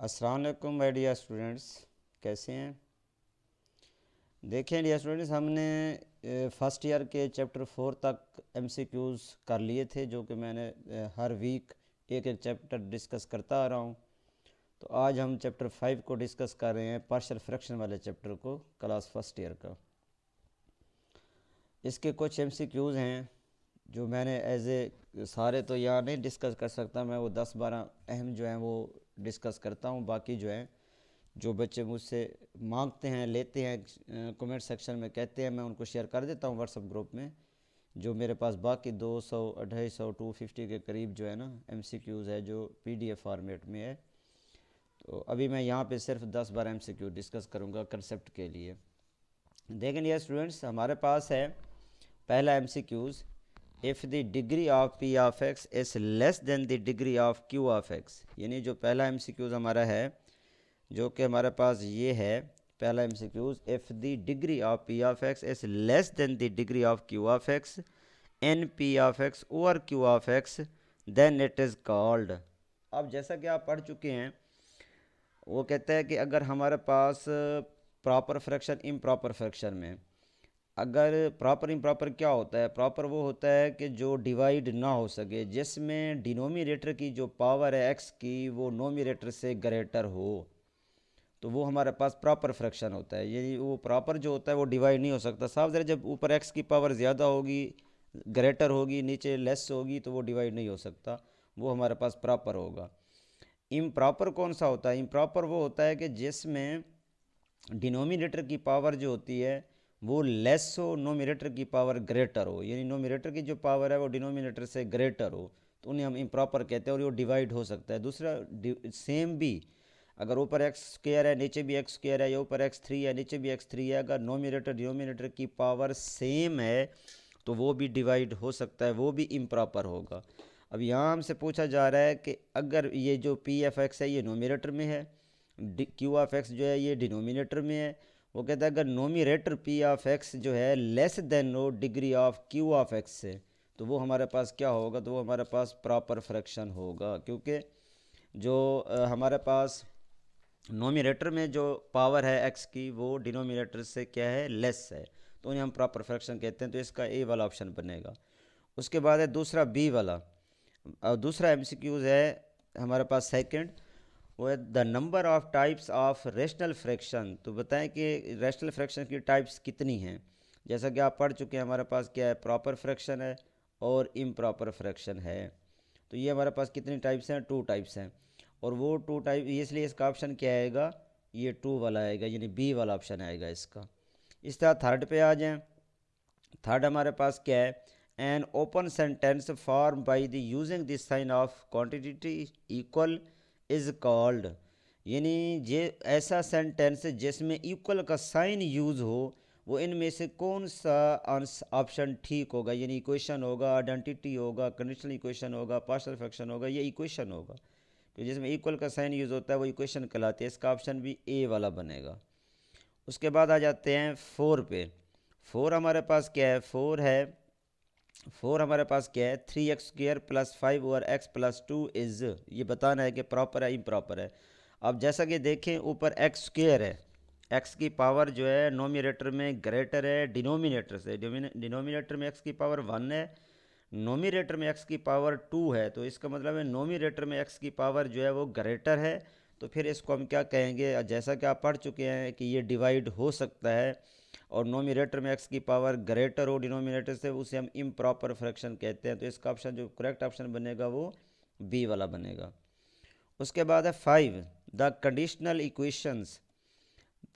अस्सलाम वालेकुम my dear students, कैसे हैं। देखें डियर स्टूडेंट्स, हमने फ़र्स्ट ईयर के चैप्टर 4 तक एमसीक्यूज़ कर लिए थे, जो कि मैंने हर वीक एक एक चैप्टर डिस्कस करता आ रहा हूँ। तो आज हम चैप्टर 5 को डिस्कस कर रहे हैं, पार्शियल फ्रैक्शन वाले चैप्टर को, क्लास फर्स्ट ईयर का। इसके कुछ एमसीक्यूज़ हैं जो मैंने एज ए सारे तो यहाँ नहीं डिस्कस कर सकता मैं, वो 10-12 अहम जो हैं वो डिस्कस करता हूँ। बाकी जो है जो बच्चे मुझसे मांगते हैं, लेते हैं, कमेंट सेक्शन में कहते हैं, मैं उनको शेयर कर देता हूँ व्हाट्सएप ग्रुप में। जो मेरे पास बाकी 200, 250, 250 के करीब जो है ना एमसीक्यूज़ है, जो पीडीएफ फॉर्मेट में है। तो अभी मैं यहाँ पे सिर्फ 10-12 एमसीक्यू डिस्कस करूँगा कंसेप्ट के लिए। देखें ये स्टूडेंट्स, हमारे पास है पहला MCQs, if the degree of P of X is less than the degree of Q of x. यानी जो पहला एमसीक्यूज़ हमारा है, जो कि हमारे पास ये है पहला MCQs, if the degree of P of X is less than the degree of Q of X in P of X और Q of X then it is called. अब जैसा कि आप पढ़ चुके हैं, वो कहता है कि अगर हमारे पास प्रॉपर फ्रैक्शन इम्प्रॉपर फ्रैक्शन में, अगर प्रॉपर इम्प्रॉपर क्या होता है, प्रॉपर वो होता है कि जो डिवाइड ना हो सके, जिसमें डिनोमिनेटर की जो पावर है एक्स की वो नोमिनेटर से ग्रेटर हो, तो वो हमारे पास प्रॉपर फ्रैक्शन होता है। यानी वो प्रॉपर जो होता है वो डिवाइड नहीं हो सकता। साफ ज़रा, जब ऊपर एक्स की पावर ज़्यादा होगी, ग्रेटर होगी, नीचे लेस होगी, तो वो डिवाइड नहीं हो सकता, वो हमारे पास प्रॉपर होगा। इम्प्रॉपर कौन सा होता है? इम्प्रॉपर वो होता है कि जिसमें डिनोमिनेटर की पावर जो होती है वो लेस हो, नोमिनेटर की पावर ग्रेटर हो। यानी नोमिनेटर की जो पावर है वो डिनोमिनेटर से ग्रेटर हो, तो उन्हें हम इम्प्रॉपर कहते हैं और वो डिवाइड हो सकता है। दूसरा, सेम भी अगर ऊपर एक्स स्क्वायर है, नीचे भी एक्स स्क्वायर है, या ऊपर एक्स थ्री है, नीचे भी एक्स थ्री है, अगर नोमिनेटर डिनोमिनेटर की पावर सेम है तो वो भी डिवाइड हो सकता है, वो भी इम्प्रॉपर होगा। अब यहाँ हमसे पूछा जा रहा है कि अगर ये जो पी एफ एक्स है ये नोमिनेटर में है, क्यू ऑफ एक्स जो है ये डिनोमिनेटर में है, वो कहता है अगर नोमिनेटर पी ऑफ एक्स जो है less than no degree of Q of x से, तो वो हमारे पास क्या होगा? तो वो हमारे पास प्रॉपर फ्रैक्शन होगा, क्योंकि जो हमारे पास नोमिनेटर में जो पावर है एक्स की वो डिनोमिनेटर से क्या है? लेस है, तो उन्हें हम प्रॉपर फ्रैक्शन कहते हैं। तो इसका ए वाला ऑप्शन बनेगा। उसके बाद है दूसरा बी वाला। दूसरा एमसीक्यूज है हमारे पास सेकंड, वो है the number of types of rational fraction. तो बताएं कि रेशनल फ्रैक्शन की टाइप्स कितनी हैं। जैसा कि आप पढ़ चुके हैं, हमारे पास क्या है? प्रॉपर फ्रैक्शन है और इम्प्रॉपर फ्रैक्शन है। तो ये हमारे पास कितनी टाइप्स हैं? 2 टाइप्स हैं। और वो 2 टाइप, इसलिए इसका ऑप्शन क्या आएगा? ये 2 वाला आएगा, यानी बी वाला ऑप्शन आएगा इसका। इस तरह थर्ड पे आ जाएं। थर्ड हमारे पास क्या है? An open sentence form by the using this sign of quantity equal is called. यानी ये ऐसा सेंटेंस जिसमें इक्वल का साइन यूज़ हो, वो इनमें से कौन सा ऑप्शन ठीक होगा? यानी इक्वेशन होगा, आइडेंटिटी होगा, कंडीशनल इक्वेशन होगा, पार्शियल फ्रैक्शन होगा, ये इक्वेशन होगा। तो जिसमें इक्वल का साइन यूज़ होता है वो इक्वेशन कहलाती है। इसका ऑप्शन भी ए वाला बनेगा। उसके बाद आ जाते हैं 4 पे। 4 हमारे पास क्या है? 4 हमारे पास क्या है? 3x² + 5 ओवर x + 2 इज़, ये बताना है कि प्रॉपर है इम्प्रॉपर है। अब जैसा कि देखें, ऊपर x² है, x की पावर जो है नोमिनेटर में ग्रेटर है डिनोमिनेटर से। डिनोमिनेटर में x की पावर 1 है, नोमिनेटर में x की पावर 2 है, तो इसका मतलब है नोमिनेटर में x की पावर जो है वो ग्रेटर है। तो फिर इसको हम क्या कहेंगे? जैसा कि आप पढ़ चुके हैं कि ये डिवाइड हो सकता है, और नोमिनेटर में x की पावर ग्रेटर हो डिनोमिनेटर से, उसे हम इम्प्रॉपर फ्रैक्शन कहते हैं। तो इसका ऑप्शन जो करेक्ट ऑप्शन बनेगा वो बी वाला बनेगा। उसके बाद है 5, the conditional equations.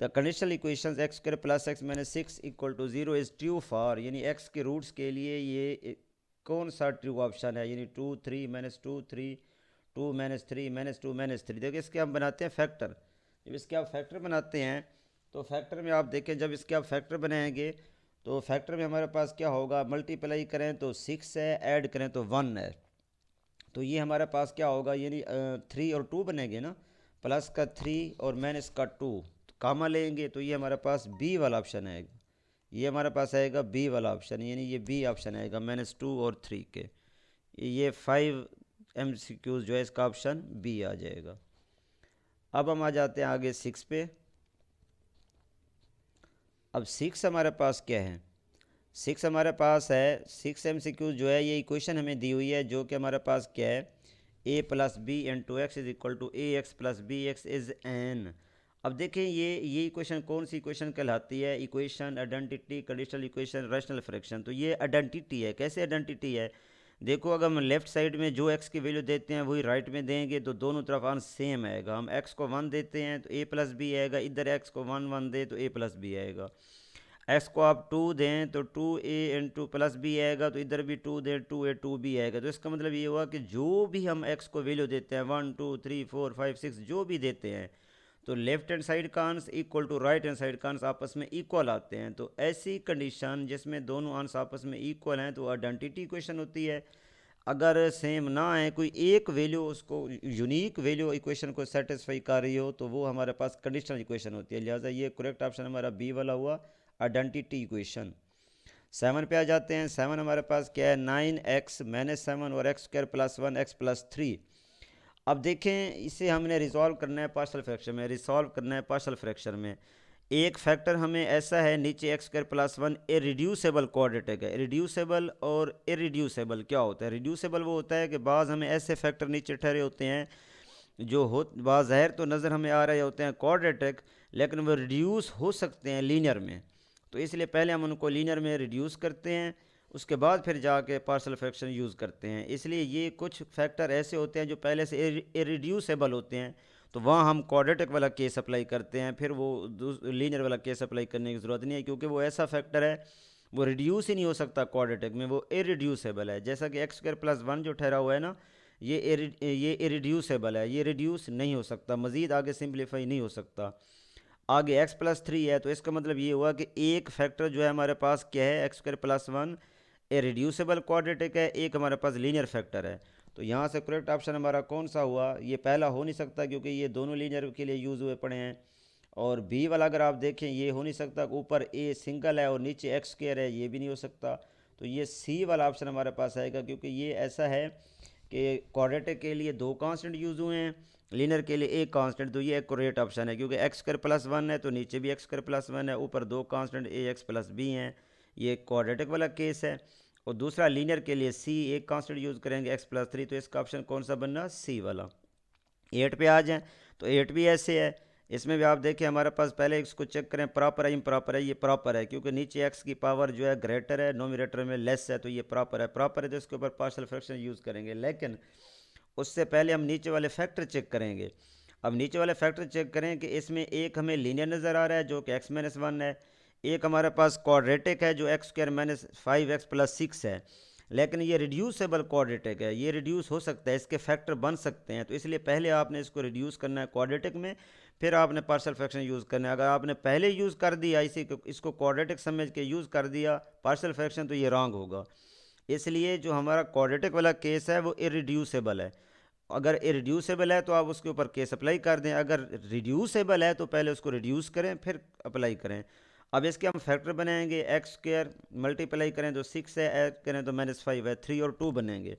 The conditional equations x² + x - 6 = 0 is true for, यानी x के रूट्स के लिए ये कौन सा ट्रू ऑप्शन है? यानी 2 3 - 2 3 2 - 3 - 2 - 3। देखिए इसके हम बनाते हैं फैक्टर। जब इसके आप फैक्टर बनाते हैं तो फैक्टर में आप देखें, जब इसके आप फैक्टर बनाएंगे तो फैक्टर में हमारे पास क्या होगा? मल्टीप्लाई करें तो 6 है, ऐड करें तो 1 है। तो ये हमारे पास क्या होगा? यानी 3 और 2 बनेंगे ना, प्लस का 3 और माइनस का 2, तो कामा लेंगे तो ये हमारे पास बी वाला ऑप्शन आएगा। ये हमारे पास आएगा बी वाला ऑप्शन, यानी ये बी ऑप्शन आएगा -2 और 3 के। ये 5 MCQs जो है इसका ऑप्शन बी आ जाएगा। अब हम आ जाते हैं आगे 6 पे। अब 6 हमारे पास क्या है, 6 हमारे पास है 6 MCQ जो है, ये इक्वेशन हमें दी हुई है जो कि हमारे पास क्या है, a plus b into x is equal to a x plus b x is n. अब देखें ये इक्वेशन कौन सी इक्वेशन कहलाती है, equation identity conditional equation rational fraction. तो ये आइडेंटिटी है। कैसे आइडेंटिटी है, देखो अगर हम लेफ्ट साइड में जो x की वैल्यू देते हैं वही राइट में देंगे तो दोनों तरफ आंसर सेम आएगा। हम x को 1 देते हैं तो a प्लस बी आएगा, इधर x को 1 दे तो a प्लस बी आएगा। x को आप 2 दें तो 2a इंटू प्लस बी आएगा, तो इधर भी 2 दें 2a 2b आएगा। तो इसका मतलब ये हुआ कि जो भी हम x को वैल्यू देते हैं 1 2 3 4 5 6 जो भी देते हैं, तो लेफ्ट हैंड साइड का answer equal to right hand side का आंसर आपस में इक्वल आते हैं। तो ऐसी कंडीशन जिसमें दोनों आंसर आपस में इक्वल हैं तो आइडेंटिटी इक्वेशन होती है। अगर सेम ना है, कोई एक वैल्यू उसको यूनिक वैल्यू इक्वेशन को सेटिस्फाई कर रही हो, तो वो हमारे पास कंडीशनल इक्वेशन होती है। लिहाजा ये करेक्ट ऑप्शन हमारा बी वाला हुआ, आइडेंटिटी इक्वेशन। 7 पे आ जाते हैं। 7 हमारे पास क्या है, 9x माइनस 7 और x square plus 1 x plus 3। अब देखें इसे हमने रिजॉल्व करना है पार्शियल फ्रैक्शन में, रिजॉल्व करना है पार्शियल फ्रैक्शन में। एक फैक्टर हमें ऐसा है नीचे एक्स स्क्वायर प्लस 1 इरिड्यूसेबल क्वाड्रेटिक है। इरिड्यूसेबल और इरिड्यूसेबल क्या होता है, रिड्यूसेबल वो होता है कि बाज़ हमें ऐसे फैक्टर नीचे ठहरे होते हैं जो हो बाज़ाहिर तो नज़र हमें आ रहे होते हैं क्वाड्रेटिक, लेकिन वो रिड्यूस हो सकते हैं लीनियर में। तो इसलिए पहले हम उनको लीनियर में रिड्यूस करते हैं, उसके बाद फिर जाके पार्शियल फ्रैक्शन यूज़ करते हैं। इसलिए ये कुछ फैक्टर ऐसे होते हैं जो पहले से इरिड्यूसेबल होते हैं, तो वहाँ हम क्वाड्रेटिक वाला केस अप्लाई करते हैं, फिर वो लीनियर वाला केस अप्लाई करने की ज़रूरत नहीं है, क्योंकि वो ऐसा फैक्टर है वो रिड्यूस ही नहीं हो सकता क्वाड्रेटिक में, वो इरिड्यूसेबल है। जैसा कि एक्स स्क्वायर प्लस 1 जो ठहरा हुआ है ना, ये इरिड्यूसेबल है, ये रिड्यूस नहीं हो सकता, मज़ीद आगे सिंप्लीफाई नहीं हो सकता। आगे एक्स प्लस 3 है, तो इसका मतलब ये हुआ कि एक फैक्टर जो है हमारे पास क्या है, एक्स स्क्वायर प्लस 1 इरिड्यूसेबल क्वाड्रेटिक है, एक हमारे पास लीनियर फैक्टर है। तो यहाँ से करेक्ट ऑप्शन हमारा कौन सा हुआ, ये पहला हो नहीं सकता क्योंकि ये दोनों लीनियर के लिए यूज़ हुए पड़े हैं। और बी वाला अगर आप देखें ये हो नहीं सकता, ऊपर ए सिंगल है और नीचे एक्स स्क्वायर है, ये भी नहीं हो सकता। तो ये सी वाला ऑप्शन हमारे पास आएगा, क्योंकि ये ऐसा है कि क्वाड्रेटिक के लिए 2 कांस्टेंट यूज़ हुए हैं, लीनियर के लिए एक कांस्टेंट। तो ये एक करेक्ट ऑप्शन है, क्योंकि एक्स स्क्वायर प्लस 1 है तो नीचे भी एक्स स्क्वायर प्लस 1 है, ऊपर 2 कांस्टेंट ए एक्स प्लस बी हैं, ये क्वाड्रेटिक वाला केस है। और दूसरा लीनियर के लिए सी एक कांस्टेंट यूज़ करेंगे एक्स प्लस 3, तो इसका ऑप्शन कौन सा बनना, सी वाला। 8 पे आ जाएँ तो 8 भी ऐसे है, इसमें भी आप देखिए हमारे पास पहले इसको चेक करें प्रॉपर है इम्प्रॉपर है। ये प्रॉपर है क्योंकि नीचे एक्स की पावर जो है ग्रेटर है, नोमिनेटर में लेस है, तो ये प्रॉपर है। प्रॉपर है तो इसके ऊपर पार्शियल फ्रैक्शन यूज़ करेंगे, लेकिन उससे पहले हम नीचे वाले फैक्टर चेक करेंगे। अब नीचे वाले फैक्टर चेक करें कि इसमें एक हमें लीनियर नज़र आ रहा है जो कि एक्स माइनस 1 है, एक हमारे पास क्वाड्रेटिक है जो x square minus 5x plus 6 है, लेकिन ये रिड्यूसेबल क्वाड्रेटिक है, ये रिड्यूस हो सकता है, इसके फैक्टर बन सकते हैं। तो इसलिए पहले आपने इसको रिड्यूस करना है क्वाड्रेटिक में, फिर आपने पार्शियल फ्रैक्शन यूज़ करना है। अगर आपने पहले यूज़ कर दिया इसको क्वाड्रेटिक समझ के यूज़ कर दिया पार्शियल फ्रैक्शन, तो ये रॉन्ग होगा। इसलिए जो हमारा क्वाड्रेटिक वाला केस है वो इरिड्यूसेबल है। अगर इरिड्यूसेबल है तो आप उसके ऊपर केस अप्लाई कर दें, अगर रिड्यूसेबल है तो पहले उसको रिड्यूस करें फिर अप्लाई करें। अब इसके हम फैक्टर बनाएंगे, एक्स स्क्वायर मल्टीप्लाई करें तो 6 है, ऐड करें तो -5 है, 3 और 2 बनेंगे।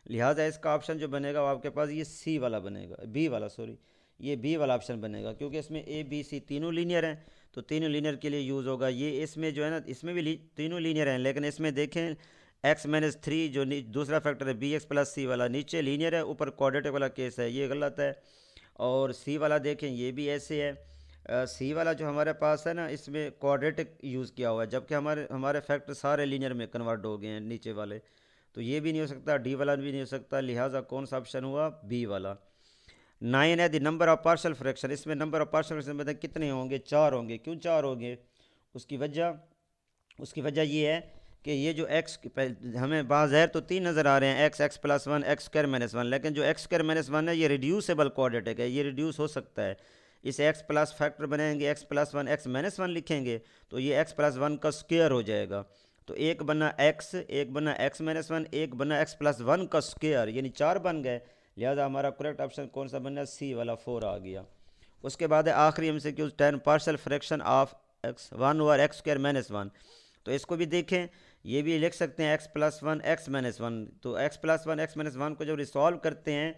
लिहाजा इसका ऑप्शन जो बनेगा वो आपके पास ये सी वाला बनेगा, बी वाला सॉरी, ये बी वाला ऑप्शन बनेगा, क्योंकि इसमें ए बी सी तीनों लीनियर हैं, तो तीनों लीनियर के लिए यूज़ होगा। ये इसमें जो है ना, इसमें भी तीनों लीनियर हैं, लेकिन इसमें देखें एक्स माइनस 3 जो दूसरा फैक्टर है बी एक्स प्लस सी वाला, नीचे लीनियर है ऊपर क्वाड्रेटिक वाला केस है, ये गलत है। और सी वाला देखें ये भी ऐसे है, सी वाला जो हमारे पास है ना, इसमें क्वाड्रेटिक यूज़ किया हुआ है, जबकि हमारे हमारे फैक्टर सारे लीनियर में कन्वर्ट हो गए हैं नीचे वाले, तो ये भी नहीं हो सकता, डी वाला भी नहीं हो सकता। लिहाजा कौन सा ऑप्शन हुआ, बी वाला। 9 है the number of partial fraction, इसमें नंबर ऑफ पार्शियल फ्रैक्शन बताए कितने होंगे, 4 होंगे। क्यों 4 होंगे, उसकी वजह ये है कि ये जो एक्स हमें बाज़ाहिर तो 3 नज़र आ रहे हैं, x x plus 1 x square minus 1, लेकिन जो एक्स स्क्वायर माइनस 1 है ये रिड्यूसेबल क्वाड्रेटिक है, ये रिड्यूस हो सकता है। इसे एक्स प्लस फैक्टर बनाएंगे, एक्स प्लस 1 एक्स माइनस 1 लिखेंगे तो ये एक्स प्लस 1 का स्क्वायर हो जाएगा। तो एक बना एक्स, एक बना एक्स माइनस 1, एक बना एक्स प्लस 1 का स्क्वायर, यानी 4 बन गए। लिहाजा हमारा करेक्ट ऑप्शन कौन सा बनना, सी वाला 4 आ गया। उसके बाद है आखिरी हमसे क्यों 10 partial fraction of x 1 over x square minus 1। तो इसको भी देखें, ये भी लिख सकते हैं एक्स प्लस 1 एक्स माइनस 1। तो एक्स प्लस 1 एक्स माइनस 1 को जब रिसॉल्व करते हैं